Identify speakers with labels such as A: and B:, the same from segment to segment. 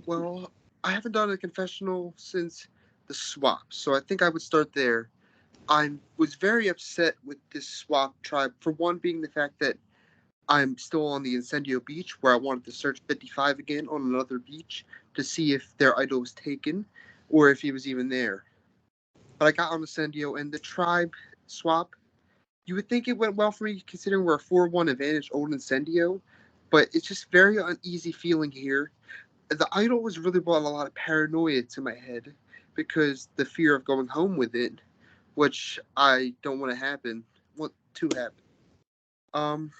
A: Well, I haven't done a confessional since the swap, so I think I would start there. I was very upset with this swap tribe, for one being the fact that I'm still on the Incendio beach where I wanted to search 55 again on another beach to see if their idol was taken or if he was even there. But I got on Incendio and the tribe swap. You would think it went well for me considering we're a 4-1 advantage old Incendio, but it's just very uneasy feeling here. The idol was really brought a lot of paranoia to my head because the fear of going home with it, which I don't want to happen. Um,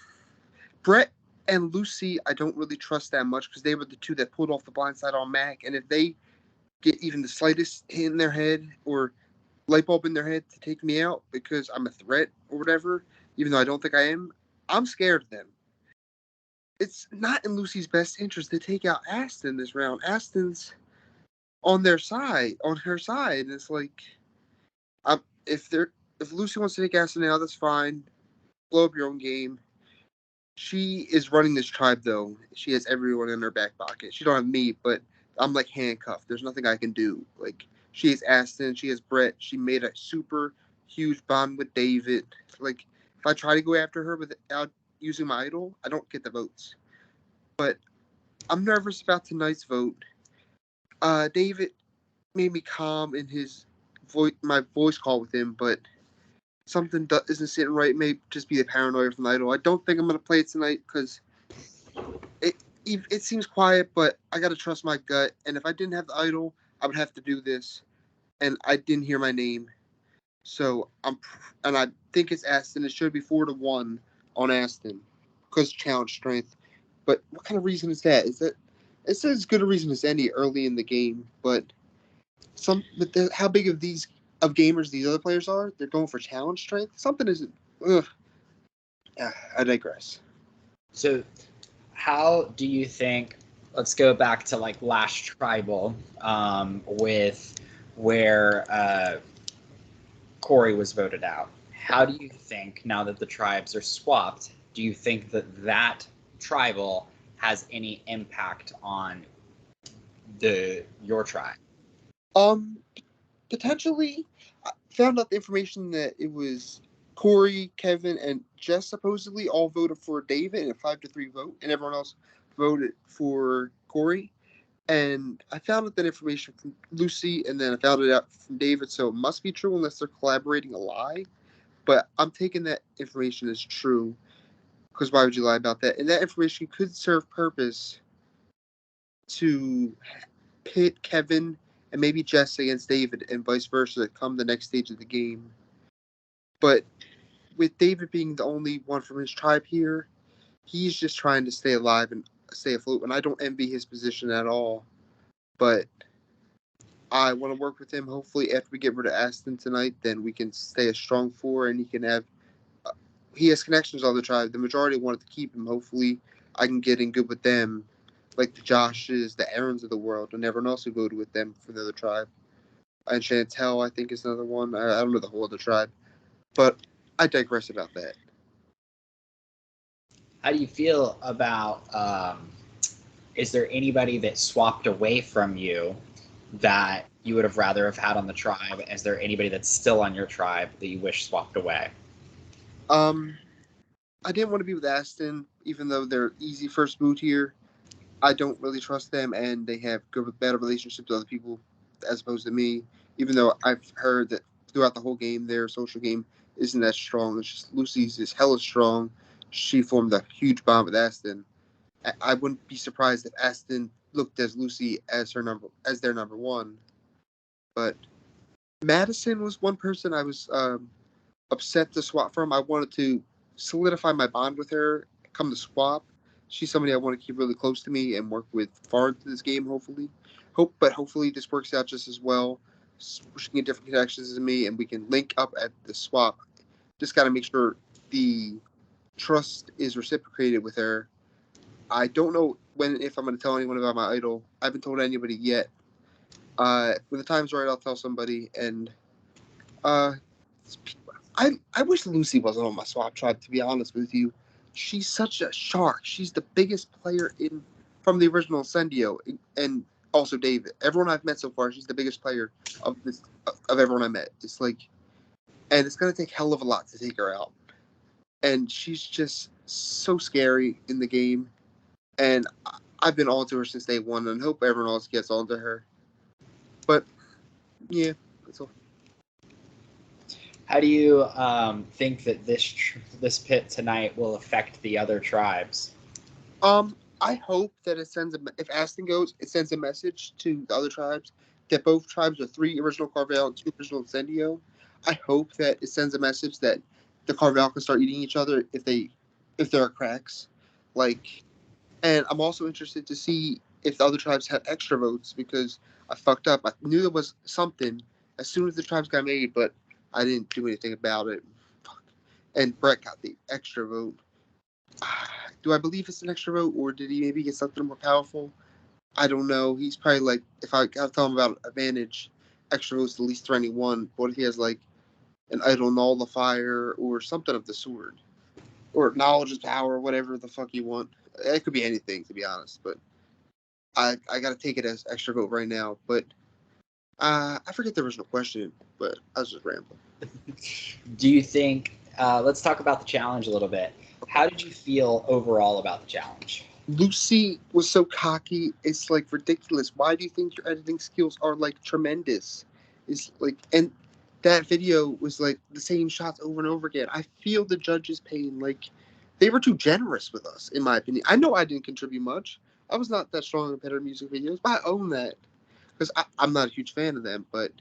A: Brett and Lucy, I don't really trust that much because they were the two that pulled off the blind side on Mac, and if they get even the slightest hint in their head or light bulb in their head to take me out because I'm a threat or whatever, even though I don't think I am, I'm scared of them. It's not in Lucy's best interest to take out Aston this round. Aston's on their side, on her side. And it's like, if they're if Lucy wants to take Aston out, that's fine. Blow up your own game. She is running this tribe though. She has everyone in her back pocket. She don't have me, but I'm like handcuffed. There's nothing I can do. Like she has Aston, she has Brett. She made a super huge bond with David. Like if I try to go after her without using my idol, I don't get the votes. But I'm nervous about tonight's vote. David made me calm in my voice call with him, but something isn't sitting right. It may just be the paranoia from the idol. I don't think I'm gonna play it tonight because it it seems quiet, but I gotta trust my gut. And if I didn't have the idol, I would have to do this. And I didn't hear my name, so and I think it's Aston. It should be 4-1 on Aston because challenge strength. But what kind of reason is that? Is that it's as good a reason as any early in the game? But how big of gamers these other players are? They're going for challenge strength. Something isn't. Ugh. I digress.
B: So, how do you think? Let's go back to like last tribal, with where Corey was voted out. How do you think now that the tribes are swapped? Do you think that tribal has any impact on your tribe?
A: Um, Potentially, I found out the information that it was Corey, Kevin, and Jess supposedly all voted for David in a 5-3 vote, and everyone else voted for Corey. And I found out that information from Lucy, and then I found it out from David, so it must be true unless they're collaborating a lie. But I'm taking that information as true, because why would you lie about that? And that information could serve purpose to pit Kevin and maybe Jess against David and vice versa come the next stage of the game. But with David being the only one from his tribe here, he's just trying to stay alive and stay afloat, and I don't envy his position at all. But I want to work with him. Hopefully, after we get rid of Aston tonight, then we can stay a strong four, and he can have. He has connections on the tribe. The majority wanted to keep him. Hopefully, I can get in good with them, like the Joshes, the Aarons of the world, and everyone else who voted with them for the other tribe. And Chantel, I think, is another one. I don't know the whole other tribe, but I digress about that.
B: How do you feel about? Is there anybody that swapped away from you that you would have rather have had on the tribe? Is there anybody that's still on your tribe that you wish swapped away?
A: Um, I didn't want to be with Aston, even though they're easy first boot here. I don't really trust them, and they have good, better relationships with other people as opposed to me. Even though I've heard that throughout the whole game, their social game isn't that strong. It's just Lucy's is hella strong. She formed a huge bond with Aston. I wouldn't be surprised if Aston looked as Lucy as their number one. But Madison was one person I was upset to swap from. I wanted to solidify my bond with her. Come to swap, she's somebody I want to keep really close to me and work with far into this game. Hopefully this works out just as well. She can get different connections as me, and we can link up at the swap. Just got to make sure the trust is reciprocated with her. I don't know if I'm going to tell anyone about my idol. I haven't told anybody yet. When the time's right, I'll tell somebody. And uh, I wish Lucy wasn't on my swap tribe, to be honest with you. She's such a shark. She's the biggest player in from the original Incendio, and also David. Everyone I've met so far, she's the biggest player of everyone I met. It's like, and it's gonna take hell of a lot to take her out. And she's just so scary in the game. And I've been on to her since day one, and hope everyone else gets on to her. But yeah, that's all.
B: How do you think that this pit tonight will affect the other tribes?
A: I hope that if Aston goes, it sends a message to the other tribes that both tribes are 3 original Carvel and 2 original Incendio. I hope that it sends a message that the Carvel can start eating each other if there are cracks. Like, and I'm also interested to see if the other tribes have extra votes because I fucked up. I knew there was something as soon as the tribes got made, but I didn't do anything about it. Fuck. And Brett got the extra vote. Do I believe it's an extra vote, or did he maybe get something more powerful? I don't know. He's probably like, if I tell him about advantage, extra votes at least threatening one. What if he has like an idle nullifier or something of the sort, or knowledge is power, whatever the fuck you want. It could be anything, to be honest. But I got to take it as extra vote right now. But I forget the original question, but I was just rambling.
B: Do you think? Let's talk about the challenge a little bit. How did you feel overall about the challenge?
A: Lucy was so cocky. It's like ridiculous. Why do you think your editing skills are like tremendous? It's like, and that video was like the same shots over and over again. I feel the judges' pain. Like, they were too generous with us, in my opinion. I know I didn't contribute much. I was not that strong in better music videos, but I own that because I'm not a huge fan of them. But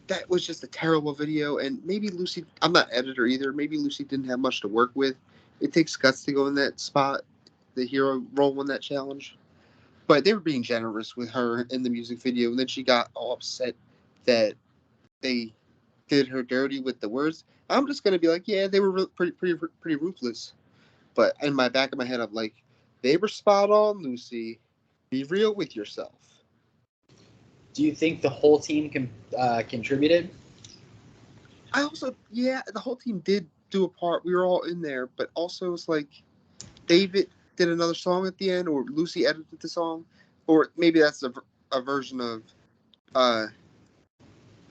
A: that was just a terrible video. And maybe Lucy, I'm not editor either. Maybe Lucy didn't have much to work with. It takes guts to go in that spot, the hero role in that challenge. But they were being generous with her in the music video, and then she got all upset that they did her dirty with the words. I'm just gonna be like, yeah, they were pretty ruthless. But in my back of my head, I'm like, they were spot on, Lucy. Be real with yourself.
B: Do you think the whole team contributed?
A: I also, yeah, the whole team did do a part. We were all in there, but also it's like David did another song at the end, or Lucy edited the song, or maybe that's a version of uh,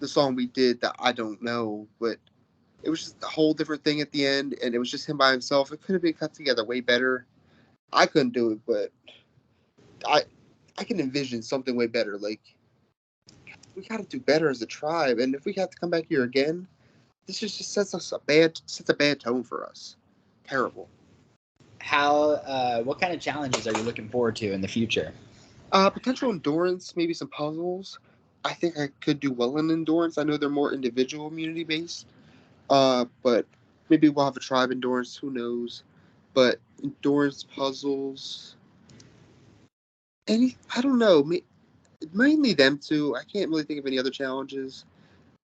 A: the song we did that I don't know, but it was just a whole different thing at the end, and it was just him by himself. It could have been cut together way better. I couldn't do it, but I I can envision something way better. Like, we got to do better as a tribe, and if we have to come back here again, this just sets a bad tone for us. Terrible.
B: What kind of challenges are you looking forward to in the future?
A: Potential endurance, maybe some puzzles. I think I could do well in endurance. I know they're more individual immunity based. But maybe we'll have a tribe endurance. Who knows? But endurance puzzles. I don't know. Mainly them two. I can't really think of any other challenges.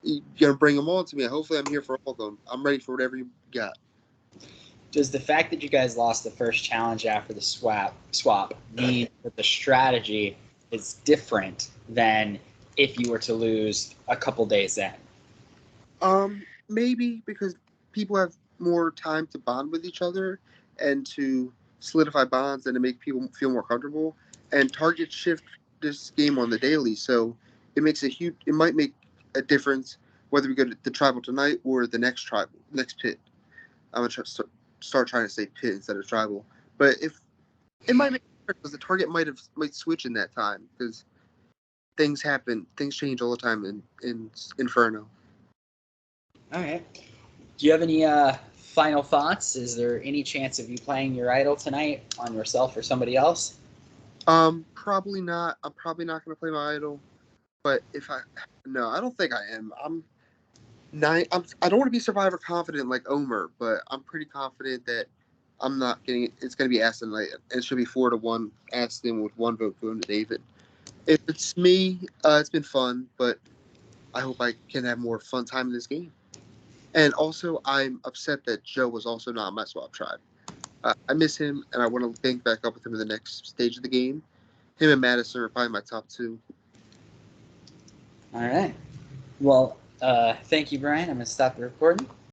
A: You're gonna bring them all to me. Hopefully, I'm here for all of them. I'm ready for whatever you got.
B: Does the fact that you guys lost the first challenge after the swap mean that the strategy is different than if you were to lose a couple days in?
A: Maybe because people have more time to bond with each other and to solidify bonds and to make people feel more comfortable. And targets shift this game on the daily, so it makes a huge. It might make a difference whether we go to the tribal tonight or the next pit. I'm gonna start trying to say pit instead of tribal, but if it might make a difference because the target might switch in that time because things happen, things change all the time in Inferno.
B: All right. Do you have any final thoughts? Is there any chance of you playing your idol tonight on yourself or somebody else?
A: Probably not. I'm probably not gonna play my idol. But no, I don't think I am. I don't want to be survivor confident like Omer, but I'm pretty confident that I'm not getting it. It's going to be Aston tonight. It should be 4-1 Aston with 1 vote going to David. If it's me, it's been fun, but I hope I can have more fun time in this game. And also, I'm upset that Joe was also not my swap tribe. I miss him, and I want to link back up with him in the next stage of the game. Him and Madison are probably my top 2.
B: All right. Well, thank you, Brien. I'm going to stop the recording.